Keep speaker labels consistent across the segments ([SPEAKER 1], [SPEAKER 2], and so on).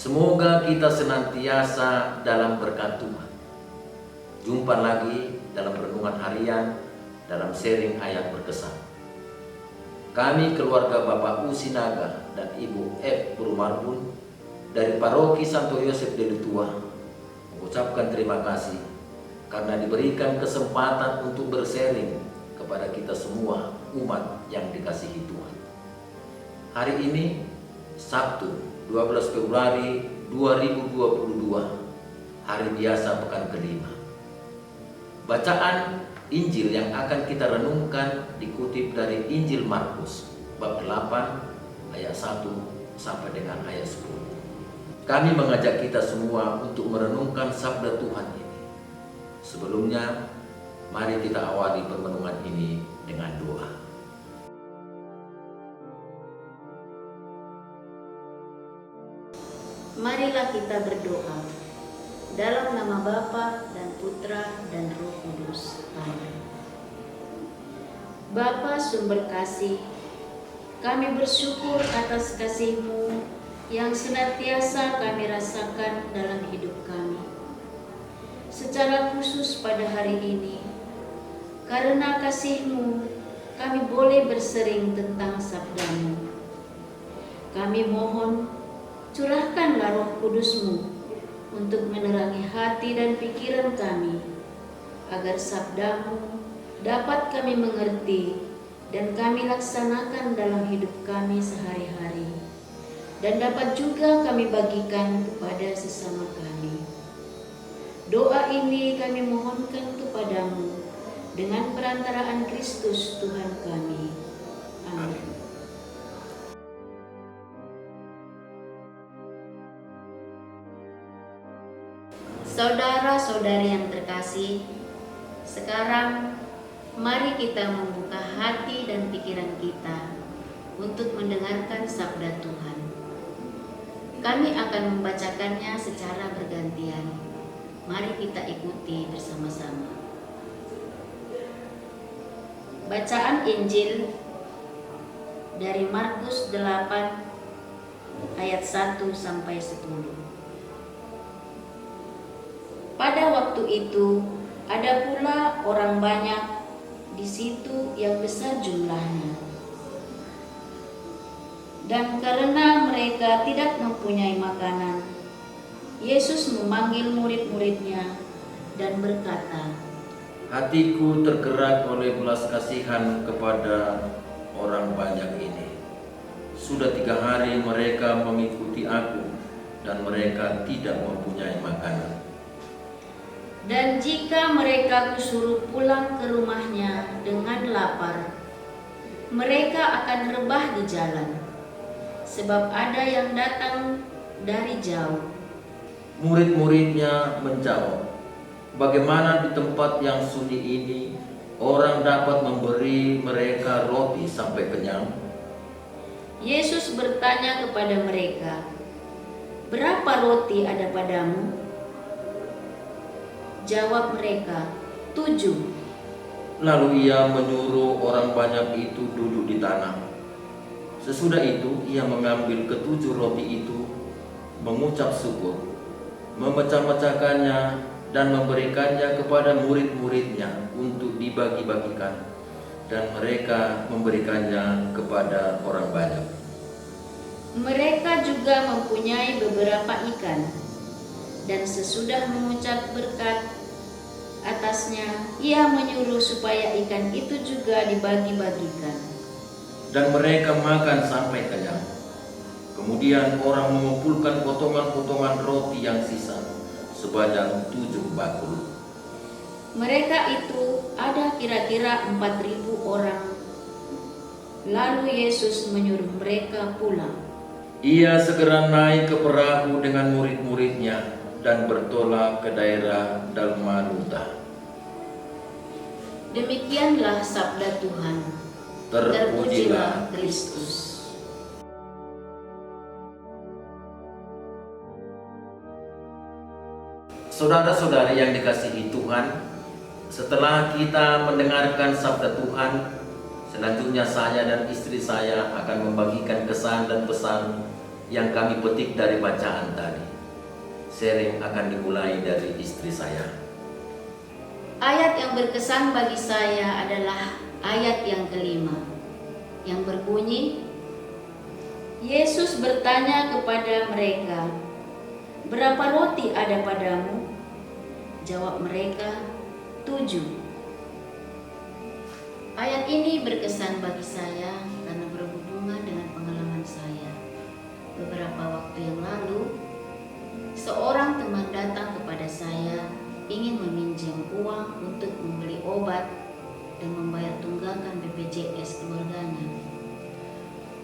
[SPEAKER 1] Semoga kita senantiasa dalam berkat Tuhan. Jumpa lagi dalam renungan harian, dalam sharing ayat berkesan. Kami keluarga Bapak U Sinaga dan Ibu F. Burumarbun dari Paroki Santo Yosef de Lutua mengucapkan terima kasih karena diberikan kesempatan untuk bersharing kepada kita semua umat yang dikasihi Tuhan. Hari ini Sabtu 12 Februari 2022, hari biasa pekan kelima. Bacaan Injil yang akan kita renungkan dikutip dari Injil Markus bab 8 ayat 1 sampai dengan ayat 10. Kami mengajak kita semua untuk merenungkan sabda Tuhan ini. Sebelumnya, mari kita awali permenungan ini dengan doa.
[SPEAKER 2] Marilah kita berdoa. Dalam nama Bapa dan Putra dan Roh Kudus. Amin. Bapa sumber kasih, kami bersyukur atas kasih-Mu yang senantiasa kami rasakan dalam hidup kami. Secara khusus pada hari ini, karena kasih-Mu, kami boleh bersering tentang sabda-Mu. Kami mohon, curahkanlah Roh Kudus-Mu untuk menerangi hati dan pikiran kami, agar sabda-Mu dapat kami mengerti dan kami laksanakan dalam hidup kami sehari-hari, dan dapat juga kami bagikan kepada sesama kami. Doa ini kami mohonkan kepadamu dengan perantaraan Kristus Tuhan kami. Amin. Saudara-saudari yang terkasih, sekarang mari kita membuka hati dan pikiran kita untuk mendengarkan sabda Tuhan. Kami akan membacakannya secara bergantian. Mari kita ikuti bersama-sama. Bacaan Injil dari Markus 8 ayat 1 sampai 10. Pada waktu itu, ada pula orang banyak di situ yang besar jumlahnya. Dan karena mereka tidak mempunyai makanan, Yesus memanggil murid-muridnya dan berkata,
[SPEAKER 1] Hatiku tergerak oleh belas kasihan kepada orang banyak ini. Sudah 3 hari mereka mengikuti aku dan mereka tidak mempunyai makanan.
[SPEAKER 2] Dan jika mereka kusuruh pulang ke rumahnya dengan lapar, mereka akan rebah di jalan, sebab ada yang datang dari jauh.
[SPEAKER 1] Murid-muridnya menjawab, bagaimana di tempat yang sunyi ini orang dapat memberi mereka roti sampai kenyang?
[SPEAKER 2] Yesus bertanya kepada mereka, berapa roti ada padamu? Jawab mereka, 7.
[SPEAKER 1] Lalu ia menyuruh orang banyak itu duduk di tanah. Sesudah itu ia mengambil ke-7 roti itu, mengucap syukur, memecah-mecahkannya dan memberikannya kepada murid-muridnya untuk dibagi-bagikan, dan mereka memberikannya kepada orang banyak.
[SPEAKER 2] Mereka juga mempunyai beberapa ikan, dan sesudah mengucap berkat atasnya, ia menyuruh supaya ikan itu juga dibagi-bagikan.
[SPEAKER 1] Dan mereka makan sampai kenyang. Kemudian orang mengumpulkan potongan-potongan roti yang sisa sebanyak 7 bakul.
[SPEAKER 2] Mereka itu ada kira-kira 4.000 orang. Lalu Yesus menyuruh mereka pulang.
[SPEAKER 1] Ia segera naik ke perahu dengan murid-muridnya dan bertolak ke daerah Dalmanuta.
[SPEAKER 2] Demikianlah sabda Tuhan. Terpujilah Kristus.
[SPEAKER 1] Saudara-saudari yang dikasihi Tuhan, setelah kita mendengarkan sabda Tuhan, selanjutnya saya dan istri saya akan membagikan kesan dan pesan yang kami petik dari bacaan tadi. Sharing akan dimulai dari istri saya.
[SPEAKER 2] Ayat yang berkesan bagi saya adalah ayat yang kelima, yang berbunyi, Yesus bertanya kepada mereka, "Berapa roti ada padamu?" Jawab mereka, 7. Ayat ini berkesan bagi saya karena berhubungan dengan pengalaman saya. Beberapa waktu yang lalu, seorang teman datang kepada saya ingin meminjam uang untuk membeli obat dan membayar tunggakan BPJS keluarganya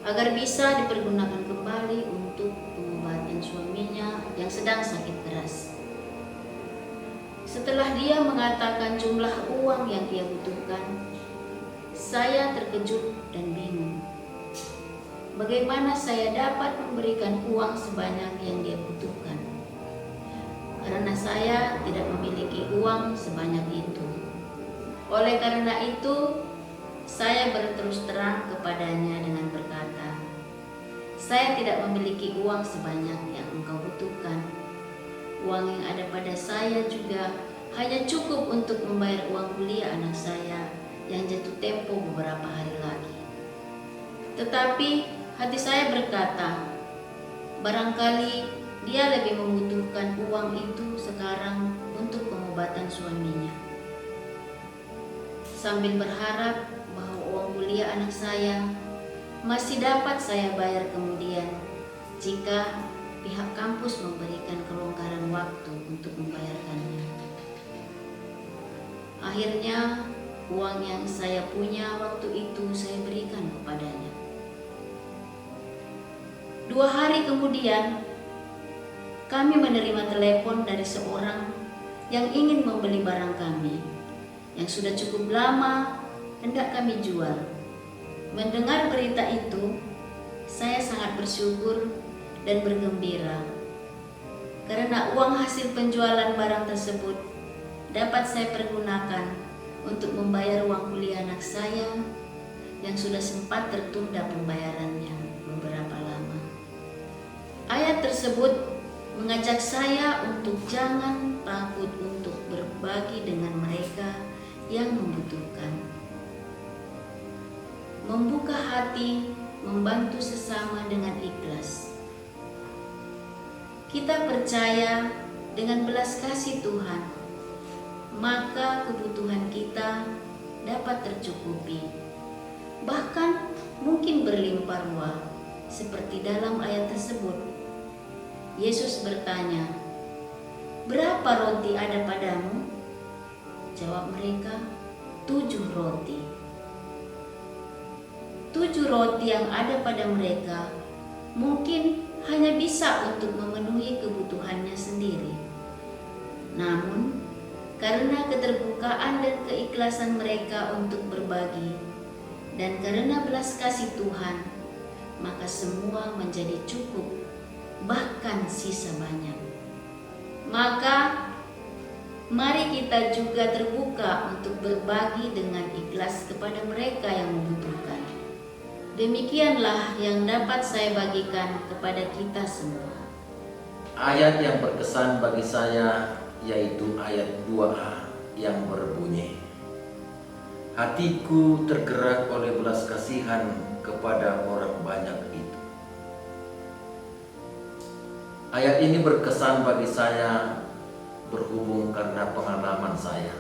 [SPEAKER 2] agar bisa dipergunakan kembali untuk pengobatan suaminya yang sedang sakit keras. Setelah dia mengatakan jumlah uang yang dia butuhkan, saya terkejut dan bingung. Bagaimana saya dapat memberikan uang sebanyak yang dia butuhkan? Karena saya tidak memiliki uang sebanyak itu. Oleh karena itu, saya berterus terang kepadanya dengan berkata, "Saya tidak memiliki uang sebanyak yang engkau butuhkan. Uang yang ada pada saya juga hanya cukup untuk membayar uang kuliah anak saya yang jatuh tempo beberapa hari lagi." Tetapi hati saya berkata, barangkali dia lebih membutuhkan uang itu sekarang untuk pengobatan suaminya. Sambil berharap bahwa uang kuliah anak saya masih dapat saya bayar kemudian jika pihak kampus memberikan kelonggaran waktu untuk membayarkannya. Akhirnya, uang yang saya punya waktu itu saya berikan kepadanya. 2 hari kemudian, kami menerima telepon dari seorang yang ingin membeli barang kami yang sudah cukup lama hendak kami jual. Mendengar berita itu, saya sangat bersyukur dan bergembira karena uang hasil penjualan barang tersebut dapat saya pergunakan untuk membayar uang kuliah anak saya yang sudah sempat tertunda pembayarannya beberapa lama. Ayat tersebut mengajak saya untuk jangan takut untuk berbagi dengan mereka yang membutuhkan. Membuka hati, membantu sesama dengan ikhlas. Kita percaya dengan belas kasih Tuhan, maka kebutuhan kita dapat tercukupi. Bahkan mungkin berlimpah ruah, seperti dalam ayat tersebut. Yesus bertanya, "Berapa roti ada padamu?" Jawab mereka, 7 roti. 7 roti yang ada pada mereka mungkin hanya bisa untuk memenuhi kebutuhannya sendiri. Namun, karena keterbukaan dan keikhlasan mereka untuk berbagi, dan karena belas kasih Tuhan, maka semua menjadi cukup, bahkan sisa banyak. Maka, mari kita juga terbuka untuk berbagi dengan ikhlas kepada mereka yang membutuhkan. Demikianlah yang dapat saya bagikan kepada kita semua.
[SPEAKER 1] Ayat yang berkesan bagi saya yaitu ayat 2a yang berbunyi, "Hatiku tergerak oleh belas kasihan kepada orang banyak itu." Ayat ini berkesan bagi saya berhubung karena pengalaman saya.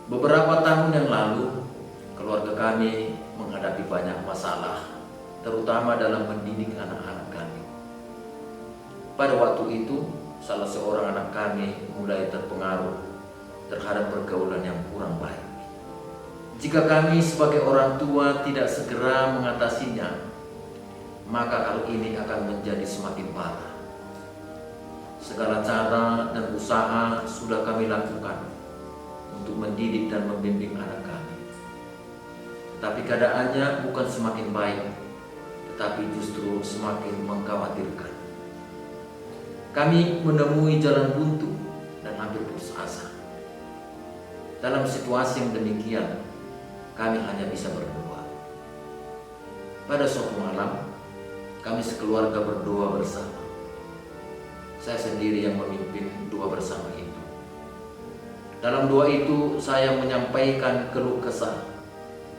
[SPEAKER 1] Beberapa tahun yang lalu, keluarga kami menghadapi banyak masalah, terutama dalam mendidik anak-anak kami. Pada waktu itu, salah seorang anak kami mulai terpengaruh terhadap pergaulan yang kurang baik. Jika kami sebagai orang tua tidak segera mengatasinya, maka hal ini akan menjadi semakin parah. Segala cara dan usaha sudah kami lakukan untuk mendidik dan membimbing anak kami. Tapi keadaannya bukan semakin baik, tetapi justru semakin mengkhawatirkan. Kami menemui jalan buntu dan hampir putus asa. Dalam situasi yang demikian, kami hanya bisa berdoa. Pada suatu malam, kami sekeluarga berdoa bersama. Saya sendiri yang memimpin doa bersama itu. Dalam doa itu saya menyampaikan keluh kesah,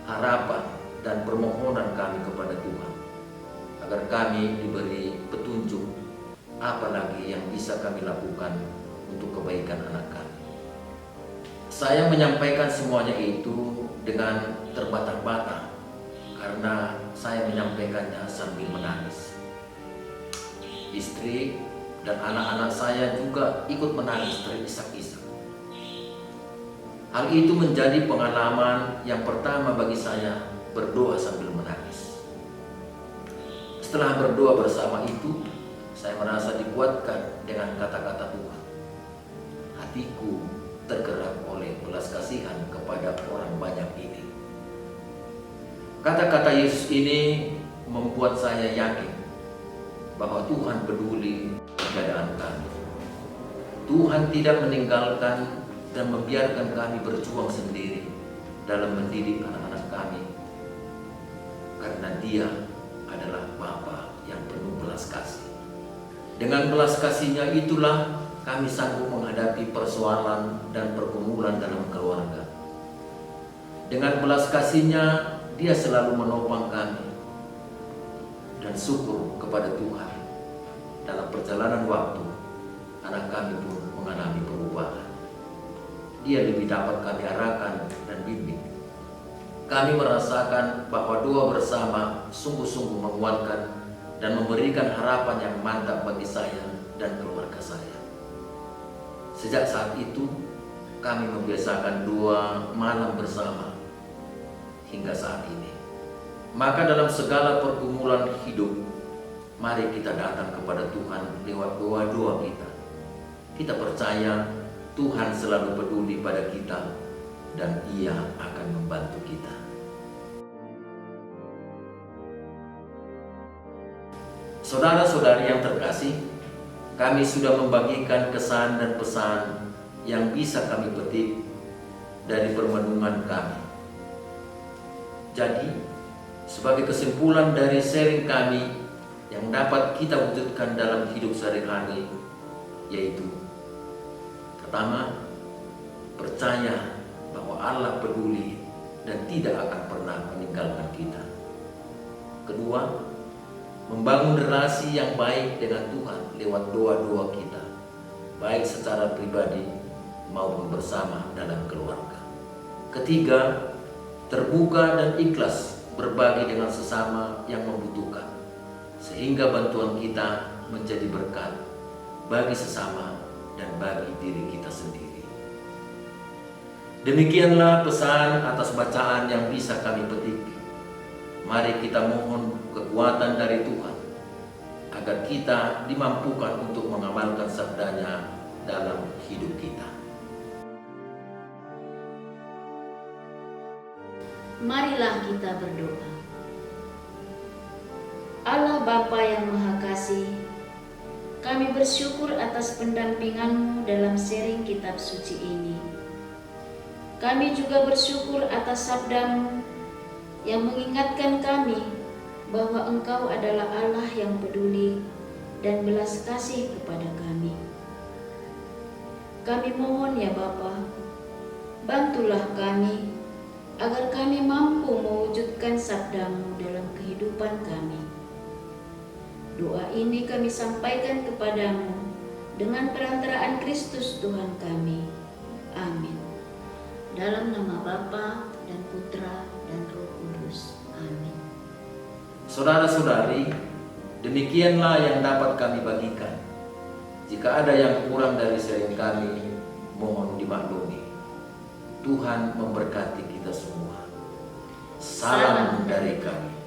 [SPEAKER 1] harapan, dan permohonan kami kepada Tuhan agar kami diberi petunjuk apa lagi yang bisa kami lakukan untuk kebaikan anak kami. Saya menyampaikan semuanya itu dengan terbata-bata karena saya menyampaikannya sambil menangis. Istri dan anak-anak saya juga ikut menangis terisak-isak. Hal itu menjadi pengalaman yang pertama bagi saya berdoa sambil menangis. Setelah berdoa bersama itu, saya merasa dikuatkan dengan kata-kata Tuhan. Hatiku tergerak oleh belas kasihan kepada orang banyak ini. Kata-kata Yesus ini membuat saya yakin bahwa Tuhan peduli keadaan kami. Tuhan tidak meninggalkan dan membiarkan kami berjuang sendiri dalam mendidik anak-anak kami, karena Dia adalah Bapa yang penuh belas kasih. Dengan belas kasihnya itulah kami sanggup menghadapi persoalan dan pergumulan dalam keluarga. Dengan belas kasihnya Dia selalu menopang kami, dan syukur kepada Tuhan dalam perjalanan waktu anak kami pun mengalami perubahan. Dia lebih dapat kami arahkan dan bimbing. Kami merasakan bahwa doa bersama sungguh-sungguh menguatkan dan memberikan harapan yang mantap bagi saya dan keluarga saya. Sejak saat itu, kami membiasakan doa malam bersama hingga saat ini. Maka dalam segala pergumulan hidup, mari kita datang kepada Tuhan lewat doa-doa kita. Kita percaya Tuhan selalu peduli pada kita dan Ia akan membantu kita. Saudara-saudari yang terkasih, kami sudah membagikan kesan dan pesan yang bisa kami petik dari permenungan kami. Jadi, sebagai kesimpulan dari sharing kami yang dapat kita wujudkan dalam hidup sehari-hari, yaitu pertama, percaya bahwa Allah peduli dan tidak akan pernah meninggalkan kita. Kedua, membangun relasi yang baik dengan Tuhan lewat doa-doa kita, baik secara pribadi maupun bersama dalam keluarga. Ketiga, terbuka dan ikhlas berbagi dengan sesama yang membutuhkan, sehingga bantuan kita menjadi berkat bagi sesama dan bagi diri kita sendiri. Demikianlah pesan atas bacaan yang bisa kami petik. Mari kita mohon kekuatan dari Tuhan agar kita dimampukan untuk mengamalkan sabdanya dalam hidup kita.
[SPEAKER 2] Marilah kita berdoa. Allah Bapa yang Maha Kasih, kami bersyukur atas pendampingan-Mu dalam sharing kitab suci ini. Kami juga bersyukur atas sabda-Mu yang mengingatkan kami bahwa Engkau adalah Allah yang peduli dan belas kasih kepada kami. Kami mohon ya Bapa, bantulah kami agar kami mampu mewujudkan sabda-Mu dalam kehidupan kami. Doa ini kami sampaikan kepadamu dengan perantaraan Kristus Tuhan kami. Amin. Dalam nama Bapa dan Putra dan Roh Kudus. Amin.
[SPEAKER 1] Saudara-saudari, demikianlah yang dapat kami bagikan. Jika ada yang kurang dari sharing kami, mohon dimaklumi. Tuhan memberkati kita semua. Salam dari kami.